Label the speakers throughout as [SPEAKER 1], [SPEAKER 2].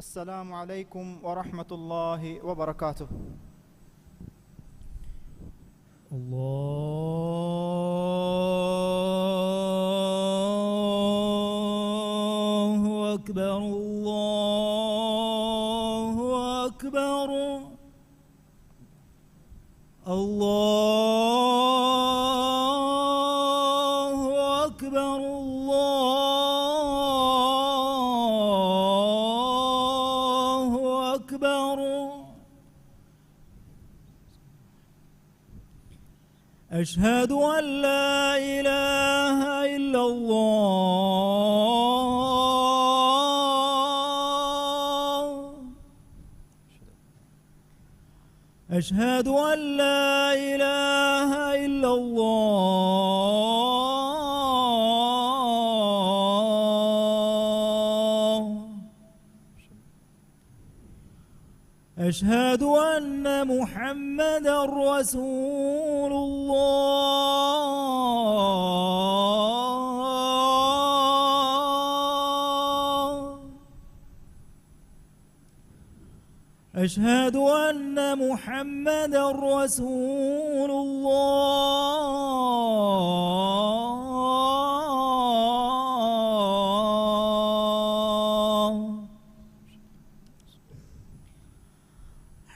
[SPEAKER 1] السلام عليكم ورحمة الله وبركاته.
[SPEAKER 2] الله أكبر الله أكبر الله أكبر الله أكبر. أشهد أن لا إله إلا الله. أشهد أن لا إله إلا الله. أشهد أن محمدا رسول الله. أشهد أن محمدا رسول الله.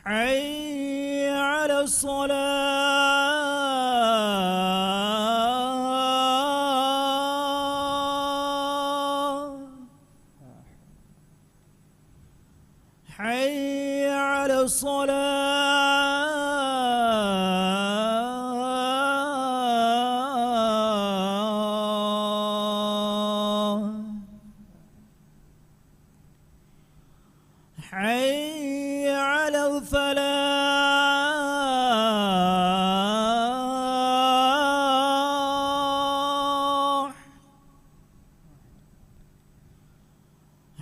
[SPEAKER 2] حي على الصلاة. حي على الصلاة. حي على الفلاح.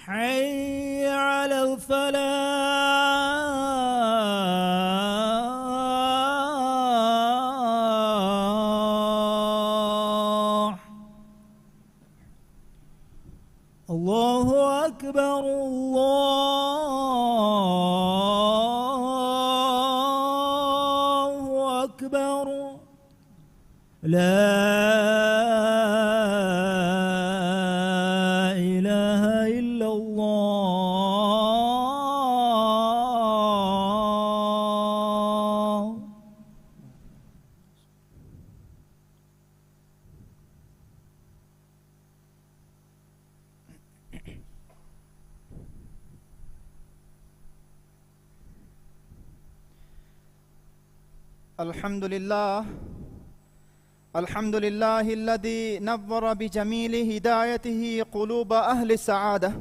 [SPEAKER 2] حي على الفلاح. الله أكبر الله أكبر. لا إله إلا الله.
[SPEAKER 1] الحمد لله الذي نور بجميل هدايته قلوب أهل السعادة،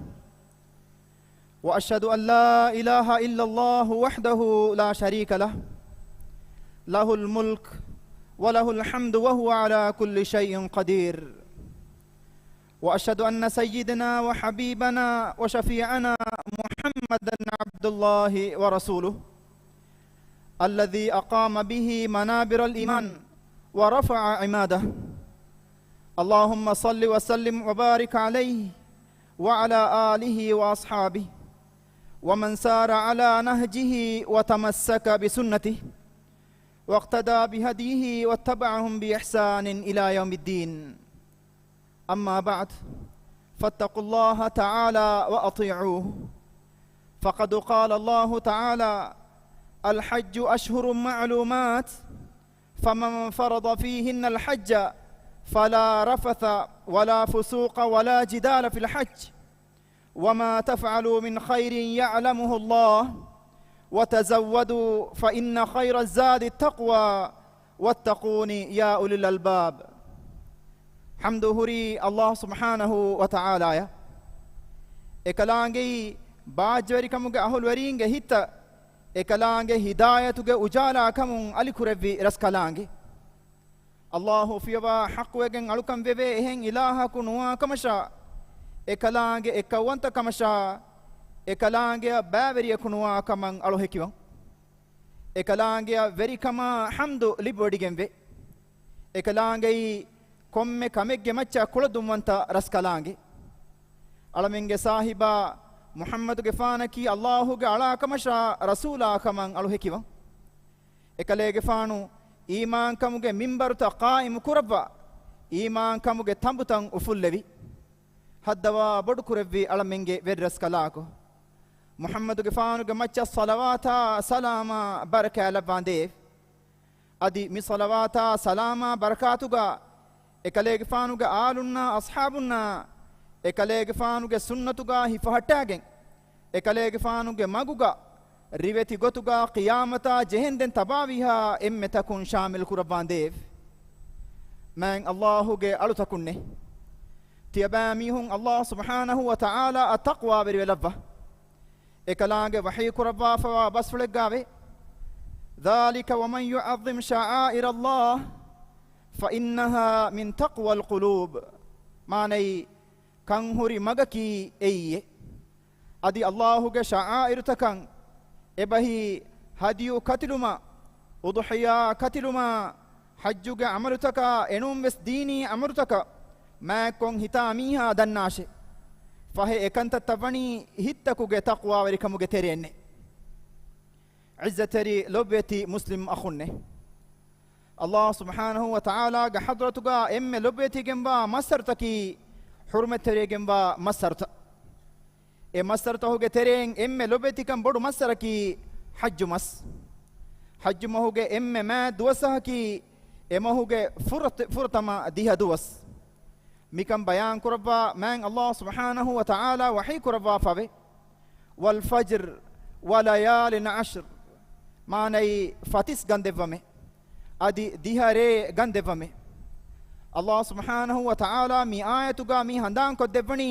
[SPEAKER 1] وأشهد أن لا إله إلا الله وحده لا شريك له، له الملك وله الحمد وهو على كل شيء قدير. وأشهد أن سيدنا وحبيبنا وشفيعنا محمدا عبد الله ورسوله، الذي أقام به منابر الإيمان ورفع عماده. اللهم صل وسلم وبارك عليه وعلى آله وأصحابه ومن سار على نهجه وتمسك بسنته واقتدى بهديه واتبعهم بإحسان إلى يوم الدين. أما بعد، فاتقوا الله تعالى وأطيعوه، فقد قال الله تعالى: الحج أشهر معلومات، فمن فرض فيهن الحج فلا رفث ولا فسوق ولا جدال في الحج، وما تفعلوا من خير يعلمه الله، وتزودوا فإن خير الزاد التقوى واتقون يا أولي الألباب. حمد هري الله سبحانه وتعالى إكلانجي باجوري كموجا أهل ورينجا هيتا إكلانجي هدايتوجا أجالا كمون علي كوربي رسكلانجي الله فيوا حق وجن ألوكم بيبي إهن إله كنوا كمشا إكلانجي إكوانتا كمشا إكلانجي بابري كنوا كمان ألوهكيون إكلانجي فري كما حمد لبودي جنبي إكلانجي komme kamegge macca kuladum wanta raskalange alaminge sahiba Muhammad ಗೆಫಾನಕಿ ಅಲ್ಲಾಹುಗೆ ಅಳಾಕಮಶ ರಸೂಲಾಕಮಂ ಅಳು ಹೆಕಿವ ಎಕಲೆ ಗೆಫಾನು ಈಮಾನ್ ಕಮುಗೆ ಮಿಂಬರುತ ಕಾಯಿಮು ಕುರವ್ವ ಈಮಾನ್ ಕಮುಗೆ ತಂಬುತಂ ಉಫುಲ್ಲೆವಿ ಹದ್ದವ ಬೊಡು ಕುರೆವ್ವಿ ಅಳಮೆಂಗೆ ವೆರ್ರಸ್ ಕಲಾಕು ಮುಹಮ್ಮದ್ ಗೆಫಾನುಗೆ ಮಚ್ಚ ಸಲವಾತ ಸಲಾಮ ಬರಕಾಲ ಬಾಂದೇವ್ ಅದಿ ಮಿ ಸಲವಾತ ಸಲಾಮ ಬರಕಾತುಗ ಎಕಲೆ ಗೆಫಾನುಗೆ ಆಲುನ್ನ ಅಸ್ಹಾಬುನ್ನ ಎಕಲೆ ಗೆಫಾನುಗೆ ಸುನ್ನತುಗ ಹಿಫಹಟ್ಟಾಗೆಂ ಎಕಲೆ ಗೆಫಾನುಗೆ ಮಗುಗ ರಿವೆತಿ ಗೊತುಗ ಕಿಯಾಮತ ಜೆಹೆಂದೆನ್ ತಬಾವಿಹಾ ಎಮ್ಮೆ ತಕುನ್ ಶಾಮಿಲ್ ಕುರಬಾಂದೇವ್ ಮ್ಯಾಂ ಅಲ್ಲಾಹುಗೆ ಅಳು ತಕುನ್ನೆ ತಿಯಬಾಮಿಹುಂ ಅಲ್ಲಾಹ್ ಸುಬ್ಹಾನಹು ವ ತಆಲಾ ಅತಕ್ವಾ ಬೆರಿವೆಲವ್ವ ಎಕಲಾಂಗೆ ವಹಿ ಕುರಬ್ಬಾ ಫವಾ ಬಸ್ಫುಳೆಗ್ಗಾವೆ ذلك ومن يعظم شعائر الله فإنها من تقوى القلوب ماني ಕಂಹುರಿ ಮಗಕಿ ಎಯ್ಯೆ ಅದಿ ಅಲ್ಲಾಹುಗೆ ಶಆಯಿರು ತಕಂ ಎಬಹಿ ಹದಿಯು ಕತಿಲುಮ ಉದುಹಿಯಾ ಕತಿಲುಮ ಹಜ್ಜುಗೆ ಅಮರುತಕ ಎಣುಂವೆಸ್ ದೀನಿ ಅಮರುತಕ ಮ್ಯಾಕೊಂ ಹಿತಾ ಮೀಹಾ ದನ್ನಾಶೆ ಫಹೆ ಎಕಂತ ತವಣಿ ಹಿತ್ತಕುಗೆ ತಕ್ವಾವರಿ ಕಮುಗೆ ತೆರೆಯನ್ನೆ ಇಜ್ಜತರಿ ಲೊಬ್ಬೆತಿ ಮುಸ್ಲಿಂ ಅಖುನ್ನೆ ಅಲ್ಲಾಹ್ ಸುಬ್ಹಾನಹು ವ ತಆಲಾಗೆ ಹದ್ರತುಗ ಎಮ್ಮೆ ಲೊಬ್ಬೆತಿಗೆಂಬ ಮಸರ್ತಕಿ ಹುರ್ಮೆ ತೆರೆಗೆಂಬ ಮಸ್ಸರ್ತ ಎ ಮಸ್ಸರ್ತ ಹೋಗೆ ತೆರೆಯಂ ಎಮ್ಮೆ ಲೊಬೆತಿಕಂ ಬೊಡು ಮಸ್ಸರಕಿ ಹಜ್ಜು ಮಸ್ ಹಜ್ಜು ಮಹುಗೆ ಎಮ್ಮೆ ಮಾ ದುವಸಹಕಿ ಎಮಹುಗೆ ಫುರತಮ ದಿಹ ದುವಸ್ ಮಿಕಂ ಬಯಾನ್ ಕುರಬ್ಬ ಮ್ಯಾಂ ಅಲ್ಲಾಹ್ ಸುಬ್ಹಾನಹು ವ ತಆಲಾ ವಹಿ ಕುರಬ್ಬ ಫವೆ ವಲ್ ಫಜ್ರ್ ವಲಯಾಲಿನ್ ಅಶ್ರ್ ಮಾನೈ ಫತಿಸ್ ಗಂದೆವ್ವಮೆ ಅದಿ ದಿಹರೇ ಗಂದೆವ್ವಮೆ ಅಲ್ಲಾಹ್ ಸುಬ್ಹಾನಹು ವ ತಆಲಾ ಮಿ ಆಯತುಗ ಮಿ ಹಂದಾಂ ಕೊದ್ದೆವ್ವಣಿ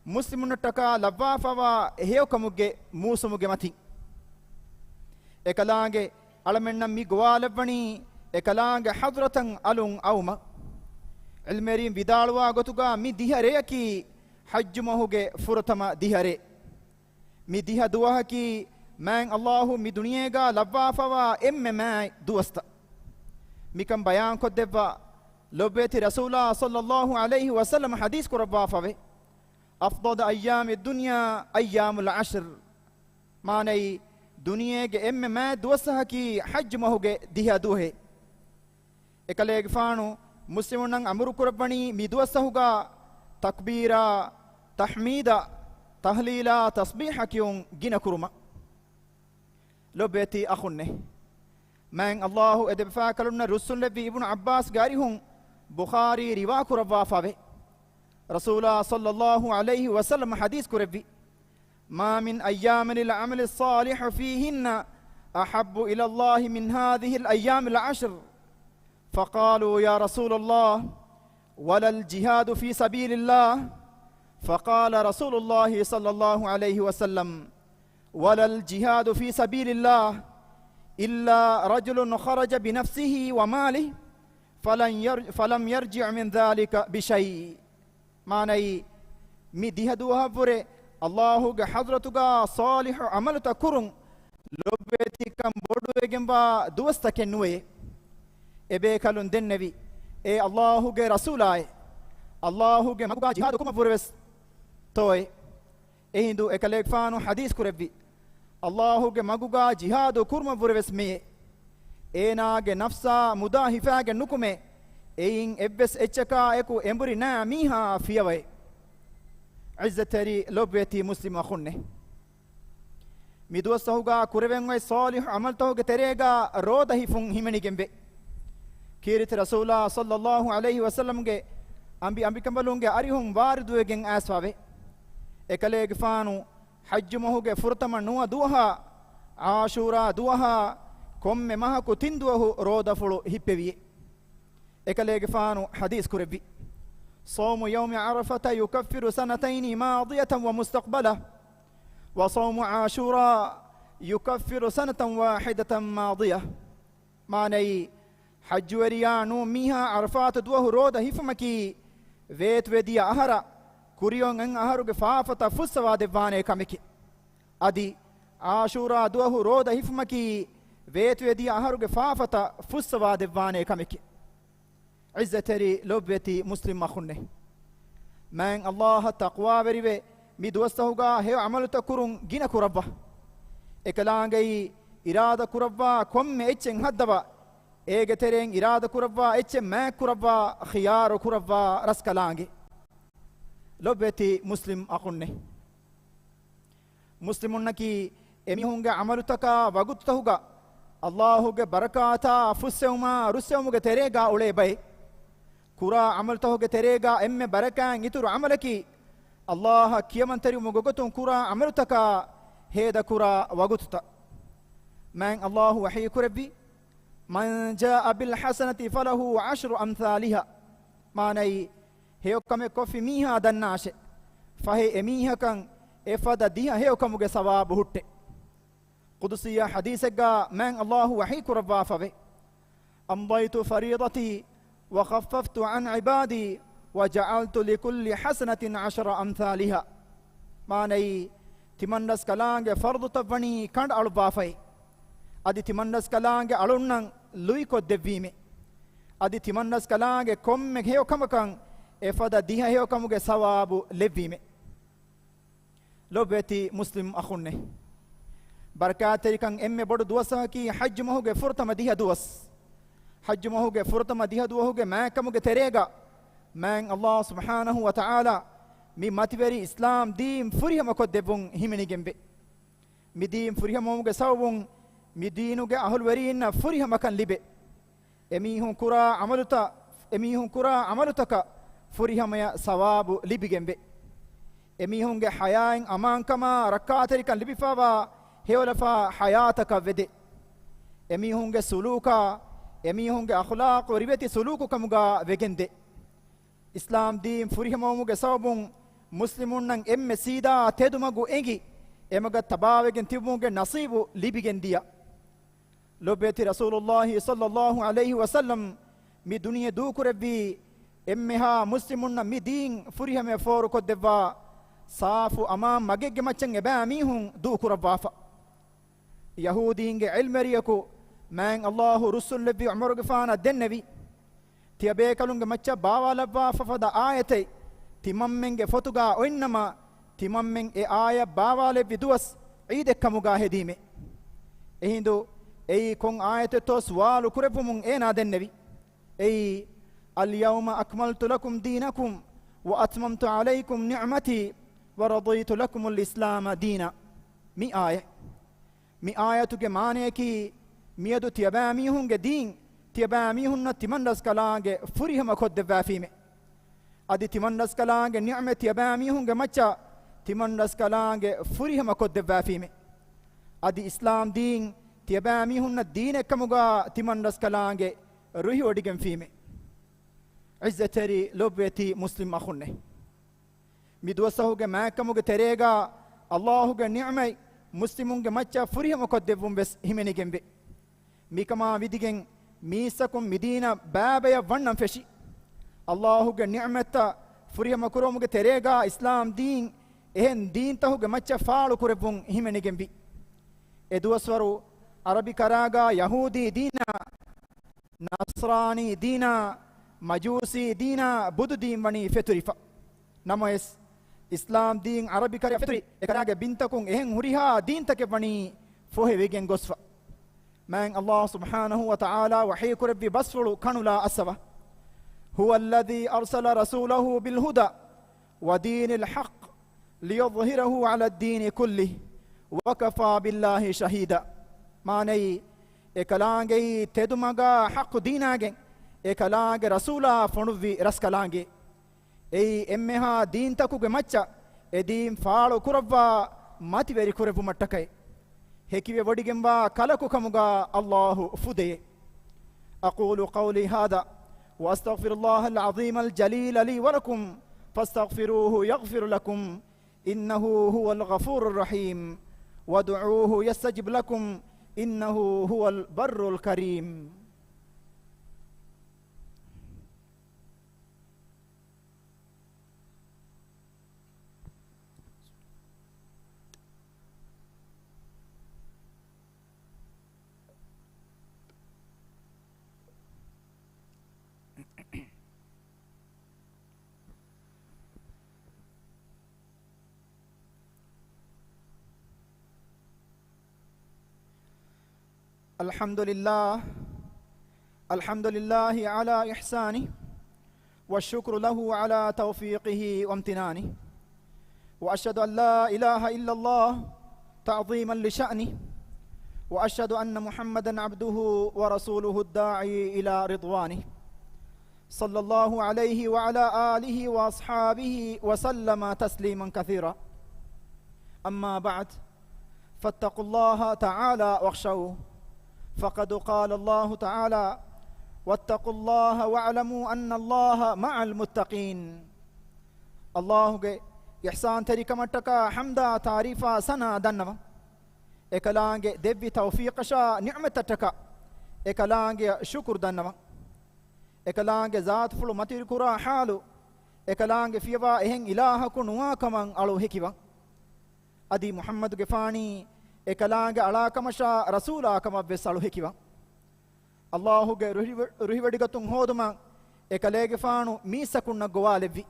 [SPEAKER 1] ಮುಸ್ಲಿಮುನ್ನಟ್ಟಕ ಲವ್ವಾಫವ ಹೇಯಕಮುಗೆ ಮೂಸುಮುಗೆ ಮತಿ ಎಕಲಾಂಗೆ ಅಳಮೆಣ್ಣ ಮಿ ಗುವಾಲೆವ್ವಣಿ ಎಕಲಾಂಗೆ ಹದ್ರತಂ ಅಲುಂ ಔಮ ಇಲ್ಮೆರಿ ವಿದಾಳುವ ಗೊತುಗ ಮಿ ದಿಹರೆಯಕಿ ಹಜ್ಜು ಮಹುಗೆ ಫುರತಮ ದಿಹರೆ ಮಿ ದಿಹ ದುವಹಕಿ ಮ್ಯಾಂ ಅಲ್ಲಾಹು ಮಿ ದುನಿಯೇಗ ಲವ್ವಾಫವ ಎಮ್ಮೆ ಮ್ಯಾಯ್ ದುವಸ್ತ ಮಿಕಂ ಬಯಾನ್ ಕೊದ್ದೆವ್ವ لبيت رسول الله صلى الله عليه وسلم حديث كربا فوي أفضل أيام الدنيا أيام العشر ماني دنيا ام ما دوسها كي حج ما هو ديها دوه اكليك فانو مسلمون امر كربني ميدوسهوغا تكبيرا تحميدا تهليلا تصبيحا كيون جنا كرما لبيتي اخنه من الله ادب فاكلنا رسول لبي ابن عباس غاريهم بخاري روا كربا فاوي رسول الله صلى الله عليه وسلم حديث كربي ما من أيام للعمل الصالح فيهن أحب إلى الله من هذه الأيام العشر فقالوا يا رسول الله ولا الجهاد في سبيل الله فقال رسول الله صلى الله عليه وسلم ولا الجهاد في سبيل الله إلا رجل خرج بنفسه وماله فلم يرجع من ذلك بشيء ماني مديه دوها بره الله حضرتك صالح عملت كرم لبتكم بدوغمبا دوستكنوي ابيكلون دنبي اي الله رسولاي الله مغا جهادكم برس توي ايندو اكليك فانو حديث كربي الله مغا جهاد كرم برس مي ඒනාගේ නෆ්සා මුදා හිෆාගේ නුකුමේ එයින් එබ්බස් එච්චකා එකු එඹුරි නා මීහා ෆියවයි ඉස්සතරි ලොබ්වෙති මුස්ලිම අඛුන්නේ මිදුවස්සහුගා කුරවෙන් වයි සාලිහ් අමල්තහුගේ තෙරේගා රෝද හිෆුන් හිමනිගෙම්බේ කීරිත රසූලා සල්ලල්ලාහු අලයිහි වසල්ලම්ගේ අම්බිකම්බලුන්ගේ අරිහුන් වාරිදුවගෙන් ආස්වාවේ එකලේගේ ෆානු හජ්ජු මහුගේ ෆුර්තම නුව දුවහා ආෂූරා දුවහා කොම්මෙ මහකු තින්දුවහු රෝදෆුළු හිප්පෙවියේ එකලේගේ ෆානු හදීස් කුරෙව්වි صوم يوم عرفة يكفر سنتين ماضية ومستقبلة وصوم عاشوراء يكفر سنة واحدة ماضية ماني حج وريانو ميها عرفات دوه رود هفمكي ويت ودي أهرا كوريون ان أهرو فافة فسوا ديواني كمكي أدي عاشوراء دوه رود هفمكي ويت ودي أهرو فافة فسوا ديواني كمكي عزتري لبتي مسلم مخنه من الله تقوى بريبه mi duwastahuga he amaluta kurun gina kurabba ekalaangai irada kurabba komme echen haddaba ege tereng irada kurabba echen ma kurabba khiyar kurabba raskalaange lobeti muslim aqunne muslimunnaki emihunga amalutaka waguttahuga Allahuge barakata fussewma russewmuge terega ule bay kura amaltahuge terega emme barakan ituru amalaki Allah kiyamantari mugogotun kura amalutaka heda kura wagutta man Allahu wahi kurabbi man jaa bil hasanati falahu 10 amthaliha manai heyokame kofi miha dannashe fahe emiha kan efada diha heyokamuge sawabu hutte قدسية حديثك من الله وحيك ربا فبه أمضيت فريضتي وخففت عن عبادي وجعلت لكل حسنة 10 أمثالها ما ني تمنس كلانج فرض تبني كند ألبافي أدي تمنس كلانج ألونن لويكو دبيمي أدي تمنس كلانج كم هيو كمكان إفادا ديها هيو كمك ثواب لبيمي لو بيتي مسلم أخونه بركاتي كان ام بڑ دوسا کی حج مہوگے فرتم دیہ دوس حج مہوگے فرتم دیہ دوہوگے میں کموگے تریگا میں اللہ سبحانہ و تعالی می ماتیوری اسلام دیم فریم کو دبون ہمنی گمبے می دیم فریم موگے سوون می دینوگے اہل ورین فریم کن لبے امی ہوں کرا عملتا کا فریم یا ثواب لبی گمبے امی ہوں گے حیائن امان کما رکاتری کن لبی فاوا هيولفا حياتك ودي اميهونغ سلوكا اميهونغ اخلاق وريبتي سلوكو كمغا وگندي اسلام دين فريهمومغ سببون مسلمون نن ام سيدا تدمغو انگي امغا تباوگن تيبونغ نصيبو ليبگنديا لوبيتي رسول الله صلى الله عليه وسلم مي دنيا دوكربي امها مسلمون مي دين فريهم فوركو دبا صافو امام مگگ مچن ابا ميهون دوكربافا يهودينge علمريكو من الله رسول لبي عمر غفانا النبي تيبيكلونge مچا باوا لبا ففدا آيتي تيممنge فتوغا وإنما تيممن آية باوا لبي دوس عيدك كمغا هديمه اهندو اي كون آية تو سوال كربمون اينا النبي اي اليوم أكملت لكم دينكم وأتممت عليكم نعمتي ورضيت لكم الإسلام دينا مي آية می آیتو کے معنی کی میدو تیبامیہن کے دین تیبامیہن تمنس کلانگے فریہم خود دفافی میں ادی تمنس کلانگے نعمت تیبامیہن کے مچا تمنس کلانگے فریہم خود دفافی میں ادی اسلام دین تیبامیہن دین کمگا تمنس کلانگے روحی وڈگن فی میں عزتری لوبیتی مسلم اخونے می دوستہو کے میں کمگے تریگا اللہ کے نعمت مسلمونge macca furihama koddevum bes himeni gembe mikama vidigen misakum medina baabaya wannam feshi Allahuge ni'mata furihama kuromuge terega islam din ehen din tahuge macca faalu kurebun himeni gembi eduaswaru arabi karaga yahudi dina nasrani dina majusi dina budu din wani feturifa namoes اسلام دين عربي كريا فتري اكراغ بنتكم اهن هريها دين تكبني فوه ويجن غصفا من الله سبحانه وتعالى وحي كربي بصفلو كانولا اسوا هو الذي ارسل رسوله بالهدى ودين الحق ليظهره على الدين كله وكفى بالله شهيدا ماني اكلانغي تدمغا حق ديناغن اكلانغ رسولا فنوي رسكلانغي اي امها دين تكوغ مچا ادين فالو كربا ماتي ويري كربو مٹکاي هكيوي وديگمبا كلكو كمغا الله فدي اقول قولي هذا واستغفر الله العظيم الجليل لي ولكم فاستغفروه يغفر لكم انه هو الغفور الرحيم وادعوه يستجب لكم انه هو البر الكريم الحمد لله على إحسانه والشكر له على توفيقه وامتنانه وأشهد أن لا إله إلا الله تعظيما لشأنه وأشهد أن محمدا عبده ورسوله الداعي إلى رضوانه صلى الله عليه وعلى آله وأصحابه وسلم تسليما كثيرا أما بعد فاتقوا الله تعالى واخشوه فقد قال الله تعالى واتقوا الله واعلموا أن الله مع المتقين الله إحسان تريكمتك حمدا تعريفا سنا دنما ekalaange debbi tawfiqasha ni'mataka ekalaange shukr dannama ekalaange zaat fulu matir kura halu ekalaange fiwa ehen ilaha ku nuwa kaman alu hekiwa adi muhammad gefani ekalaange ala kamasha rasula kama besalu hekiwa allah ge ruhiwadigatun hoduma ekalege faanu misakunna gowalevi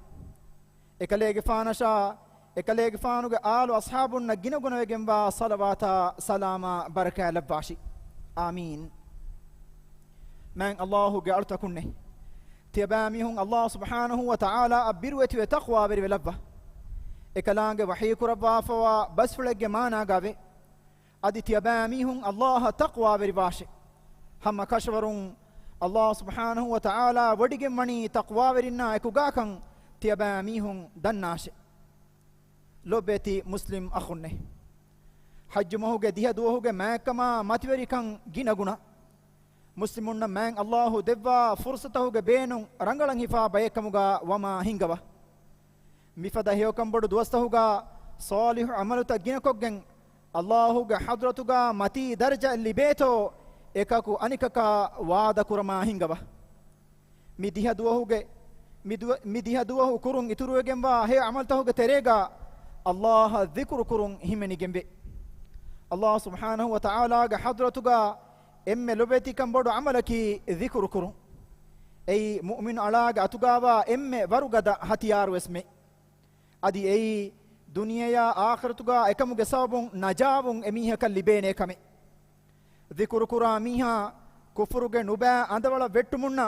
[SPEAKER 1] ekalege faanasha ekalege faanuge aalu ashabunna ginagunawegen salawata salama baraka labbashi amin man allahu ge artakunne tiyabamihun allah subhanahu wa ta'ala abirweti we taqwa beri labba ekalange wahi kurabba fawa basfulege mana gave adi tiyabamihun allah taqwa beri bashi hamma kashwarun allah subhanahu wa ta'ala wadige mani taqwa berinna ekugakan tiyabamihun dannashe lobeti muslim akhunne hajj mahuge diha duwahuge maakama mativerikan ginaguna muslimunna man allahu devva fursatahuge beenun rangalan hifa bayekamuga wama hingava mifada heyokam bodu duwastahuga salihu amaluta ginakoggen allahuge hadratuga mati darja libeto ekaku anikaka waada kurama hingava midiha duwahu kurun ituruwegenwa he amaltahuge terega Allah dhikru kurun himeni gembe Allah subhanahu wa ta'ala ga hadratuga emme lobeti kambodu amalaki dhikru kurun ei mu'min ala ga atugawa emme warugada hatiyaru esme adi ei duniya akhiratuga ekamuge sabun najabun emiha kallibene kame dhikru kura miha kufruge nuba andawala vettumunna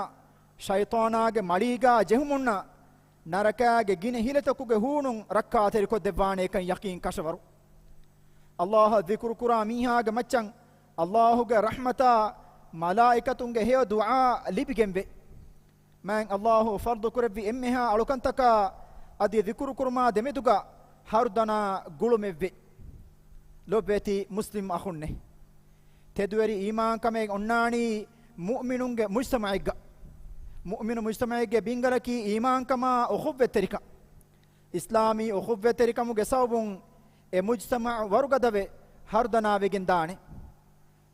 [SPEAKER 1] shaytanage maliga jehumunna ನರಕಾಗೆ ಗಿನೆ ಹಿಲತಕುಗೆ ಹೂಣುಂ ರಕ್ಕಾತೆರಿ ಕೊದ್ದೆವಾಣೆ ಕಂ ಯಕೀನ್ ಕಶವರು ಅಲ್ಲಾಹ ದಿಕ್ರು ಕುರಾ ಮೀಹಾಗೆ ಮಚ್ಚಂ ಅಲ್ಲಾಹುಗೆ ರಹಮತ ಮಲಾಯಿಕತುಂಗೆ ಹೇ ದುಆ ಲಿಬಿಗೆಂಬೆ ಮ್ಯಾಂಗ್ ಅಲ್ಲಾಹು ಫರ್ದು ಕುರಬ್ಬಿ ಎಮ್ಮೆಹ ಅಳುಕಂತಕ ಅದಿ ದಿಕ್ರು ಕುರ್ಮಾ ದೆಮೆದುಗ ಹರ್ದನ ಗುಳುಮೆವ್ವೆ ಲೊಬ್ಬೆತಿ ಮುಸ್ಲಿಂ ಅಹುನ್ನೆ ತೆದುವೆರಿ ಈಮಾನ್ ಕಮೆಗೆ ಒನ್ನಾಣಿ ಮುಅ್ಮಿನುಂಗೆ ಮುಜ್ತಮೈಗ್ಗ mu'minu mujtama'ige bingalaki iman kama ukhuwwe terika islami ukhuwwe terikamu gesawbun e mujtama' warugadawe hardana wegen daane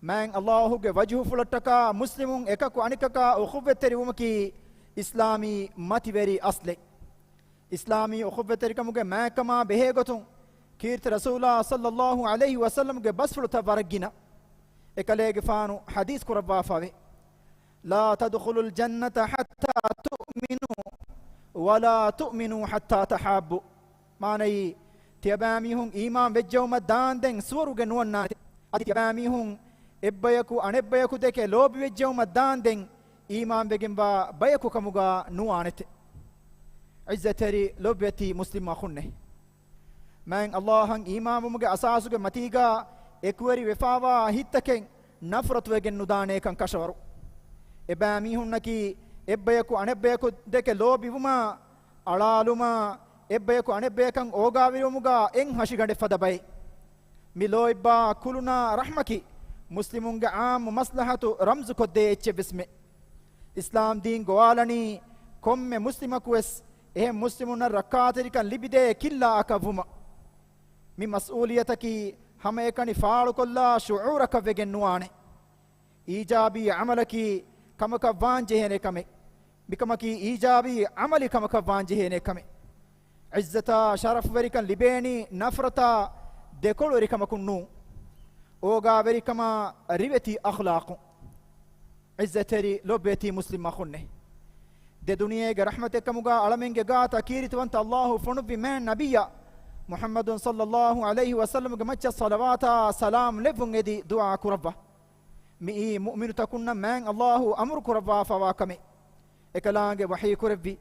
[SPEAKER 1] man allahu ge wajhu fulattaka muslimun ekaku anikaka ukhuwwe terivumaki islami mativeri asle islami ukhuwwe terikamu ge makama behegotun kirti rasulullah sallallahu alaihi wasallam ge basfuluta waragina ekalege faanu hadith kurabba fawe لا تدخلوا الجنة حتى تؤمنوا ولا تؤمنوا حتى تحابوا معنى تيباميهم إيمان بجوم الدان دين سورو جنونا تيباميهم إبيكو أن إبيكو ديك لوب بجوم الدان دين إيمان بجنبا بيكو كموغا نوانت عزتري لوبيتي مسلم أخونه من الله إيمان بموغا أساسوغا متيغا إكوري وفاوا هيتكين نفرت وجن نداني كان كشورو එබෑමිහුන්නකි එබ්බයකු අනෙබ්බයකු දෙක ලෝබිවුමා අලාලුමා එබ්බයකු අනෙබ්බයකන් ඕගාවිරුමුගා එන් හෂිගඩෙ ෆදබයි මිලෝයිබ්බා කුලුනා රහ්මකි මුස්ලිමුන්ගේ ආම් මස්ලහතු රම්සු කොද්දේ එච්ච බිස්මෙ ඉස්ලාම් දීන් ගෝවාලනි කොම්මෙ මුස්ලිමකුස් එහෙ මුස්ලිමුන රක්කාතරිකන් ලිබිදේ කිල්ලා අකවුම මි මස්ඌලියතකි හැම එකනි ෆාලු කොල්ලා ශුඌරක වෙගෙන් නුවානේ ඊජාබී අමලකි kamaka vanje hene kame bikamaki ijabi amali kamaka vanje hene kame izzata sharaf verikan libeni nafrata dekolu rikamakun nu oga verikama riveti akhlaqu izzateri lobeti muslim akhunne de duniye ge rahmate kamuga alamenge gata kiritwanta allah funu bi man nabiyya muhammadun sallallahu alaihi wasallam ge macha salawata salam levun edi dua kurabba mi mu'minu takunna man Allahu amru kurabwa fawakame ekalaange wahi kurabbi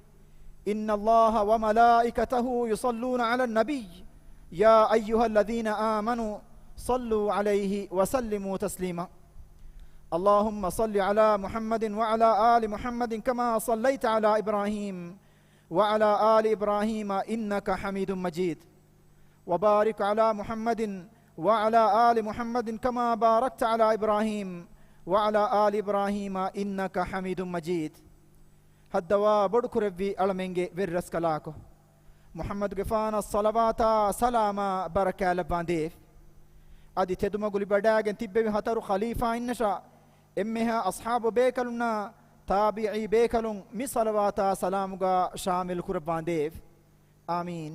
[SPEAKER 1] inna Allaha wa malaikatahu yusalluna ala nabiy ya ayyuhalladhina amanu صلوا عليه وسلموا تسليما اللهم صل على محمد وعلى آل محمد كما صليت على إبراهيم وعلى آل إبراهيم إنك حميد مجيد وبارك على محمد وعلى آل محمد كما باركت على إبراهيم وعلى آل إبراهيم إنك حميد مجيد هدوا بدكر في ألمنجي بالرسكلاكو محمد غفان الصلوات سلام بركة لبانديف adi teduma guli badagen tibbe hataru khalifa innasha emmeha ashabu bekaluna tabi'i bekalun mi salawata salamuga shamil kurbandev amin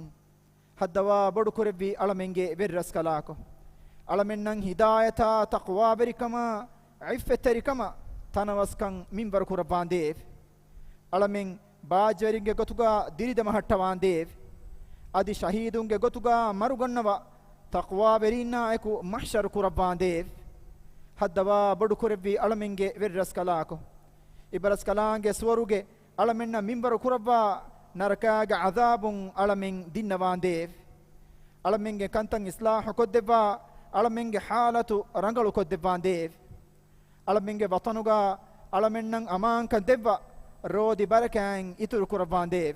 [SPEAKER 1] haddawa bodu kurbi alamenge verras kalako alamennan hidayata taqwa berikama iffeterikama tanawaskan minbar kurbandev alamen baajweringe gotuga diridama hattawandev adi shahidunge gotuga marugannawa taqwa berina eku mahshar kurabbandev haddava bodu kurabbi alamenge verras kalako ibaras kalange swaruge alamenna minbar kurabba narakaga azabun alamen dinnawandev alamenge kantan islah koddeva alamenge halatu rangalu koddevandev alamenge watanuga alamennan aman kan devva rodi barakan itur kurabbandev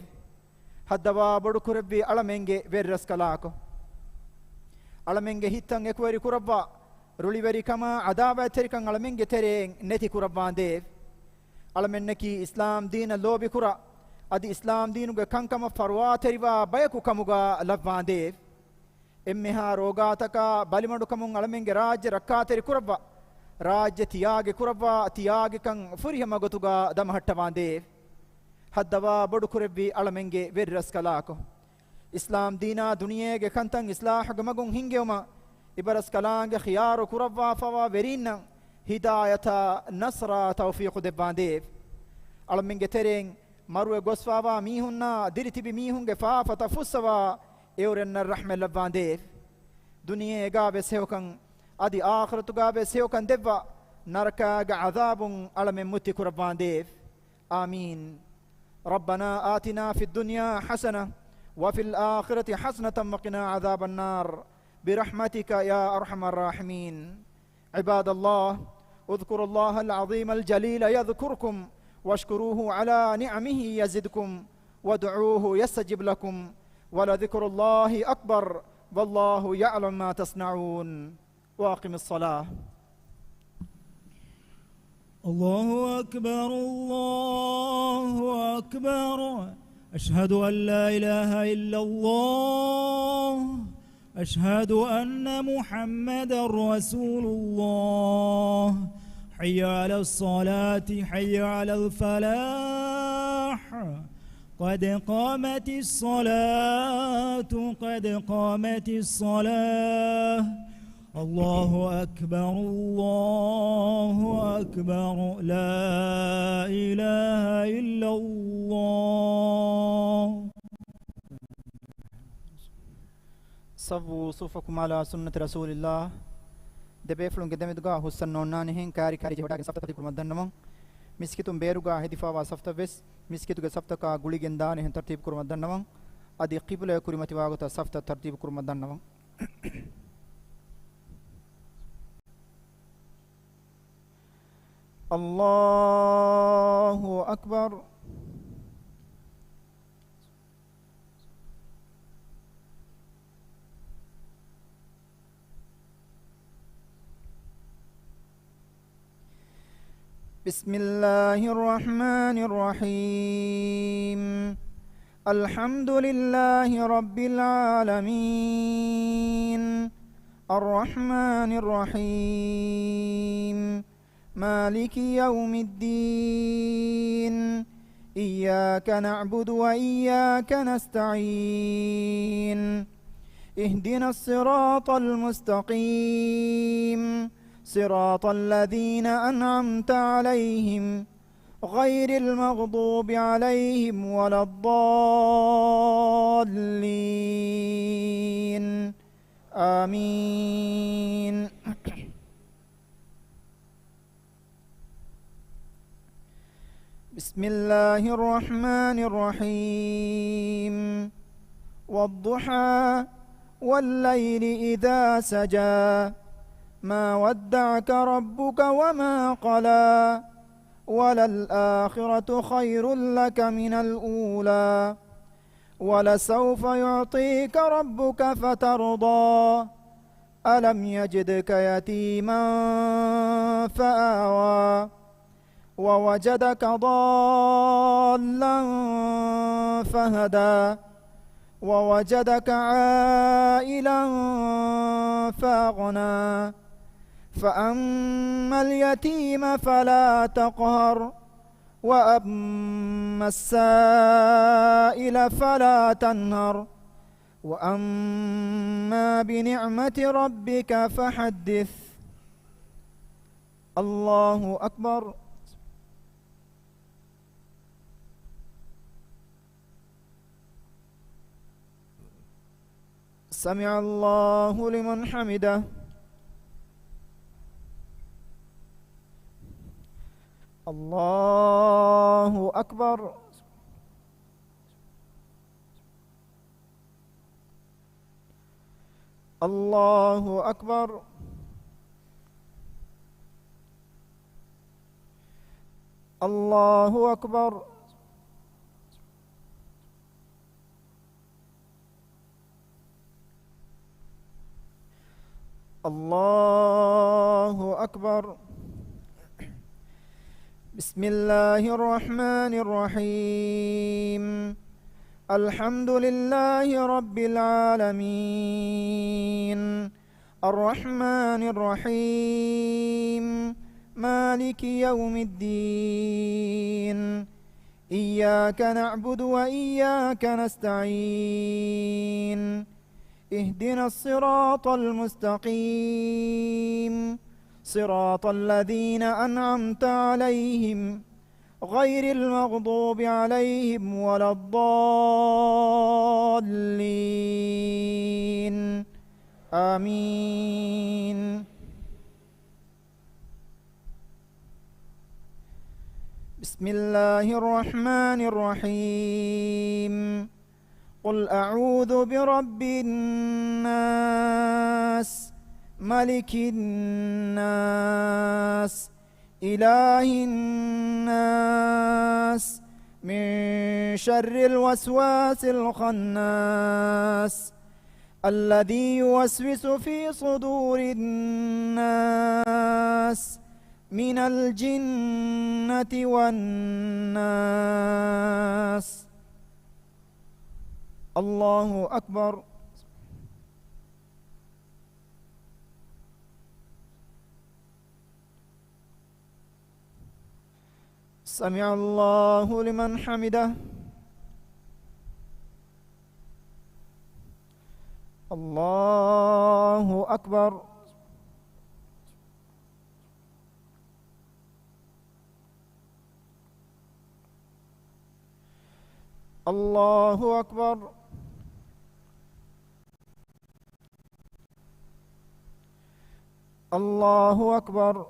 [SPEAKER 1] haddava bodu kurabbi alamenge verras kalako alamenge hittan ekwari kurabba ruliveri kama adaba terikan alamenge tereng neti kurabbandev alamenneki islam dina lobi kura adi islam dinuge kankama farwa teriwa bayaku kamuga labbandev emmeha rogataka balimadu kamun alamenge rajya rakkateri kurabba rajya tiyage kurabba tiyage kan furiha magotuga damhattawandev haddava bodu kurabbi alamenge verras kalako islam dina duniyege kantan islah gamagun hingeuma ibaras kalange khiyaru kurabwa fawa verina hidayata nasra tawfiq debandev alamenge tereng marwe gosfawa mihunna diritibi mihunge faafata fussawa eurenna rahme labandev duniyega beseukan adi akhiratuga beseukan devva narka ga azabun alamen mutti kurbandev amin ربنا آتنا في الدنيا حسنة وفي الآخرة حسنة وقنا عذاب النار برحمتك يا أرحم الراحمين عباد الله اذكروا الله العظيم الجليل يذكركم واشكروه على نعمه يزدكم وادعوه يستجب لكم ولذكر الله أكبر والله يعلم ما تصنعون واقم الصلاة
[SPEAKER 2] الله أكبر الله أكبر أشهد أن لا إله إلا الله أشهد أن محمدا رسول الله حي على الصلاة حي على الفلاح قد قامت الصلاة قد قامت الصلاة الله أكبر الله أكبر لا إله إلا الله
[SPEAKER 1] صفوا صفكم على سنة رسول الله دبيفلون قدام دعاء حسن نونانهن كاري كاري جوڑا سفتا تي كرمدنم مسكتم بيروغا هدفا واسفتا بس مسكتو سفتا کا گلی گندانهن ترتیب كرمدنم ادي قبلة كرمتي واغتا سفتا ترتيب كرمدنم الله أكبر بسم الله الرحمن الرحيم الحمد لله رب العالمين الرحمن الرحيم مالك يوم الدين إياك نعبد وإياك نستعين اهدنا الصراط المستقيم صراط الذين أنعمت عليهم غير المغضوب عليهم ولا الضالين آمين بسم الله الرحمن الرحيم والضحى والليل إذا سجى ما ودعك ربك وما قلى وللآخرة خير لك من الأولى ولسوف يعطيك ربك فترضى ألم يجدك يتيما فآوى ووجدك ضالا فهدى ووجدك عائلا فأغنى فأما اليتيم فلا تقهر وأما السائل فلا تنهر وأما بنعمة ربك فحدث. الله أكبر. سمع الله لمن حمده. الله أكبر. الله أكبر. الله أكبر. الله أكبر. بسم الله الرحمن الرحيم الحمد لله رب العالمين الرحمن الرحيم مالك يوم الدين إياك نعبد وإياك نستعين اهدنا الصراط المستقيم صراط الذين أنعمت عليهم غير المغضوب عليهم ولا الضالين آمين. بسم الله الرحمن الرحيم قل أعوذ برب الناس ملك الناس إله الناس من شر الوسواس الخناس الذي يوسوس في صدور الناس من الجنة والناس. الله أكبر. سمع الله لمن حمده. الله أكبر. الله أكبر. الله أكبر.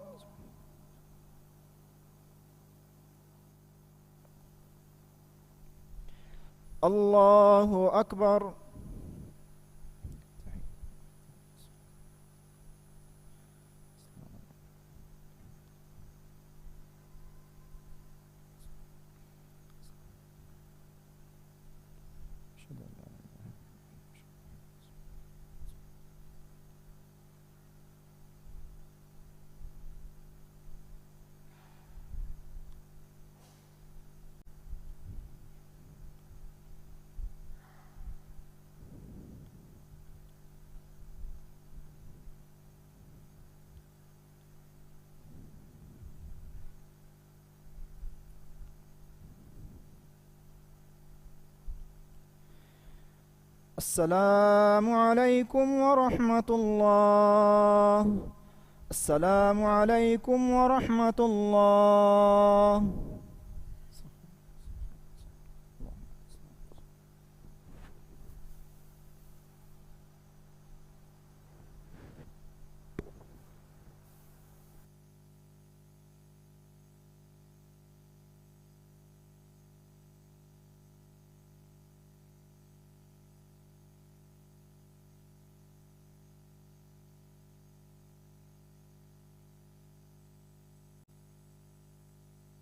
[SPEAKER 1] الله أكبر. السلام عليكم ورحمة الله. السلام عليكم ورحمة الله.